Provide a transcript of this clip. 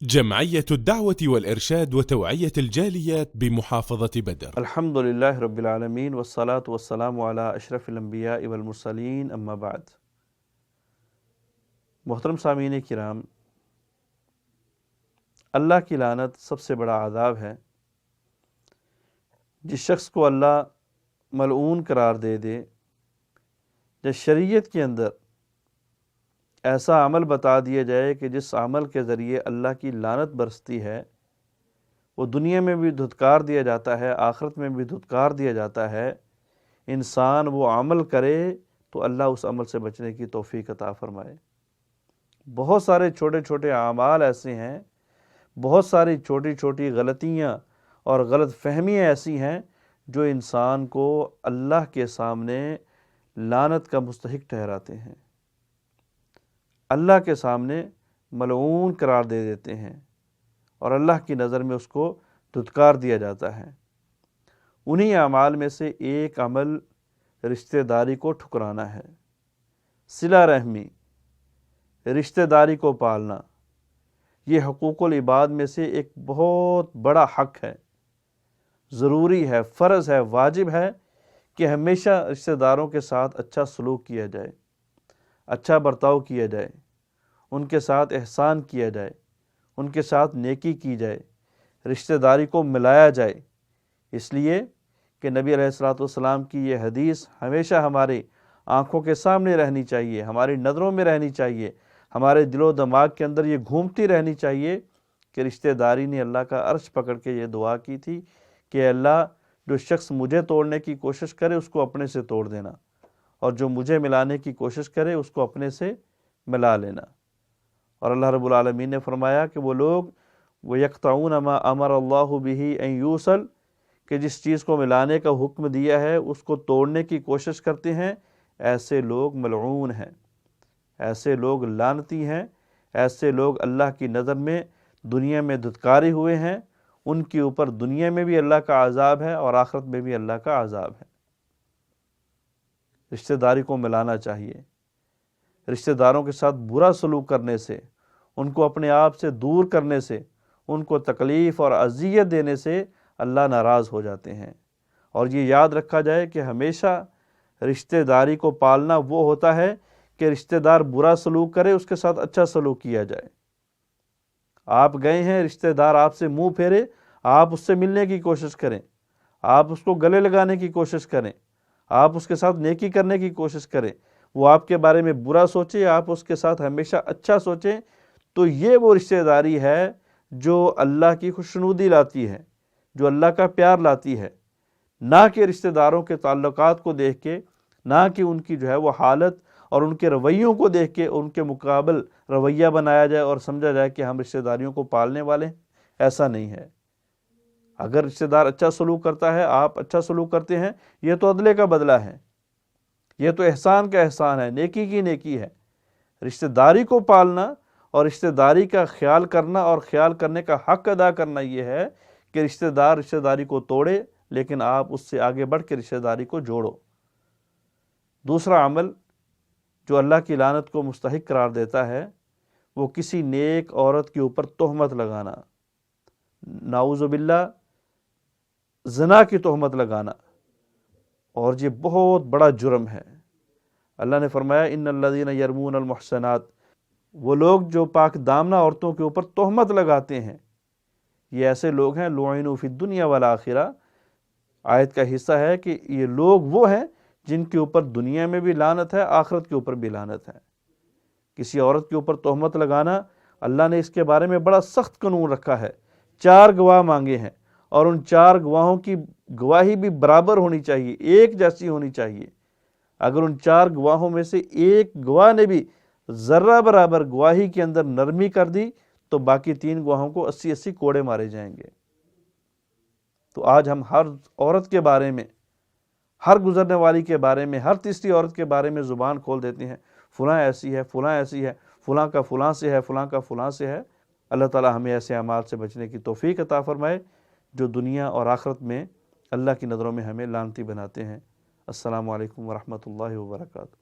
جمعية الدعوة والإرشاد وتوعية الجاليات بمحافظة بدر. الحمد للہ رب العالمین والصلاة والسلام علی اشرف الانبیاء والمرسلین اما بعد۔ محترم سامعین کرام، اللہ کی لعنت سب سے بڑا عذاب ہے۔ جس شخص کو اللہ ملعون قرار دے دے، جب شریعت کے اندر ایسا عمل بتا دیا جائے کہ جس عمل کے ذریعے اللہ کی لعنت برستی ہے، وہ دنیا میں بھی دھتکار دیا جاتا ہے، آخرت میں بھی دھتکار دیا جاتا ہے، انسان وہ عمل کرے تو اللہ اس عمل سے بچنے کی توفیق عطا فرمائے۔ بہت سارے چھوٹے چھوٹے اعمال ایسے ہیں، بہت ساری چھوٹی چھوٹی غلطیاں اور غلط فہمیاں ایسی ہیں جو انسان کو اللہ کے سامنے لعنت کا مستحق ٹھہراتے ہیں، اللہ کے سامنے ملعون قرار دے دیتے ہیں اور اللہ کی نظر میں اس کو دھتکار دیا جاتا ہے۔ انہی اعمال میں سے ایک عمل رشتہ داری کو ٹھکرانا ہے۔ صلہ رحمی، رشتہ داری کو پالنا، یہ حقوق العباد میں سے ایک بہت بڑا حق ہے، ضروری ہے، فرض ہے، واجب ہے کہ ہمیشہ رشتہ داروں کے ساتھ اچھا سلوک کیا جائے، اچھا برتاؤ کیا جائے، ان کے ساتھ احسان کیا جائے، ان کے ساتھ نیکی کی جائے، رشتہ داری کو ملایا جائے۔ اس لیے کہ نبی علیہ الصلوۃ والسلام کی یہ حدیث ہمیشہ ہماری آنکھوں کے سامنے رہنی چاہیے، ہماری نظروں میں رہنی چاہیے، ہمارے دل و دماغ کے اندر یہ گھومتی رہنی چاہیے کہ رشتہ داری نے اللہ کا عرش پکڑ کے یہ دعا کی تھی کہ اللہ، جو شخص مجھے توڑنے کی کوشش کرے اس کو اپنے سے توڑ دینا، اور جو مجھے ملانے کی کوشش کرے اس کو اپنے سے ملا لینا۔ اور اللہ رب العالمین نے فرمایا کہ وہ لوگ وَيَقْطَعُونَ مَا أَمَرَ اللَّهُ بِهِ أَن يُوصَلَ، کہ جس چیز کو ملانے کا حکم دیا ہے اس کو توڑنے کی کوشش کرتے ہیں، ایسے لوگ ملعون ہیں، ایسے لوگ لعنتی ہیں، ایسے لوگ اللہ کی نظر میں دنیا میں دھتکارے ہوئے ہیں، ان کے اوپر دنیا میں بھی اللہ کا عذاب ہے اور آخرت میں بھی اللہ کا عذاب ہے۔ رشتہ داری کو ملانا چاہیے۔ رشتہ داروں کے ساتھ برا سلوک کرنے سے، ان کو اپنے آپ سے دور کرنے سے، ان کو تکلیف اور اذیت دینے سے اللہ ناراض ہو جاتے ہیں۔ اور یہ یاد رکھا جائے کہ ہمیشہ رشتہ داری کو پالنا وہ ہوتا ہے کہ رشتہ دار برا سلوک کرے اس کے ساتھ اچھا سلوک کیا جائے۔ آپ گئے ہیں، رشتہ دار آپ سے منہ پھیرے، آپ اس سے ملنے کی کوشش کریں، آپ اس کو گلے لگانے کی کوشش کریں، آپ اس کے ساتھ نیکی کرنے کی کوشش کریں، وہ آپ کے بارے میں برا سوچے، آپ اس کے ساتھ ہمیشہ اچھا سوچیں، تو یہ وہ رشتہ داری ہے جو اللہ کی خوشنودی لاتی ہے، جو اللہ کا پیار لاتی ہے، نہ کہ رشتہ داروں کے تعلقات کو دیکھ کے، نہ کہ ان کی جو ہے وہ حالت اور ان کے رویوں کو دیکھ کے ان کے مقابل رویہ بنایا جائے اور سمجھا جائے کہ ہم رشتہ داریوں کو پالنے والے ہیں۔ ایسا نہیں ہے۔ اگر رشتہ دار اچھا سلوک کرتا ہے، آپ اچھا سلوک کرتے ہیں، یہ تو عدلے کا بدلہ ہے، یہ تو احسان کا احسان ہے، نیکی کی نیکی ہے۔ رشتہ داری کو پالنا اور رشتہ داری کا خیال کرنا اور خیال کرنے کا حق ادا کرنا یہ ہے کہ رشتہ دار رشتہ داری کو توڑے لیکن آپ اس سے آگے بڑھ کے رشتہ داری کو جوڑو۔ دوسرا عمل جو اللہ کی لعنت کو مستحق قرار دیتا ہے وہ کسی نیک عورت کے اوپر تہمت لگانا، نعوذ باللہ زنا کی تہمت لگانا، اور یہ بہت بڑا جرم ہے۔ اللہ نے فرمایا ان الذین یرمون المحصنات، وہ لوگ جو پاک دامنہ عورتوں کے اوپر تہمت لگاتے ہیں، یہ ایسے لوگ ہیں لعنوا فی الدنیا والآخرہ۔ آیت کا حصہ ہے کہ یہ لوگ وہ ہیں جن کے اوپر دنیا میں بھی لعنت ہے، آخرت کے اوپر بھی لعنت ہے۔ کسی عورت کے اوپر تہمت لگانا، اللہ نے اس کے بارے میں بڑا سخت قانون رکھا ہے۔ 4 گواہ مانگے ہیں اور ان 4 گواہوں کی گواہی بھی برابر ہونی چاہیے، ایک جیسی ہونی چاہیے۔ اگر ان 4 گواہوں میں سے ایک گواہ نے بھی ذرہ برابر گواہی کے اندر نرمی کر دی تو باقی 3 گواہوں کو 80 کوڑے مارے جائیں گے۔ تو آج ہم ہر عورت کے بارے میں، ہر گزرنے والی کے بارے میں، ہر تیسری عورت کے بارے میں زبان کھول دیتے ہیں، فلاں ایسی ہے، فلاں ایسی ہے، فلاں کا فلاں سے ہے، فلاں کا فلاں سے ہے۔ اللہ تعالی ہمیں ایسے اعمال سے بچنے کی توفیق عطا فرمائے جو دنیا اور آخرت میں اللہ کی نظروں میں ہمیں لعنتی بناتے ہیں۔ السلام علیکم ورحمۃ اللہ وبرکاتہ۔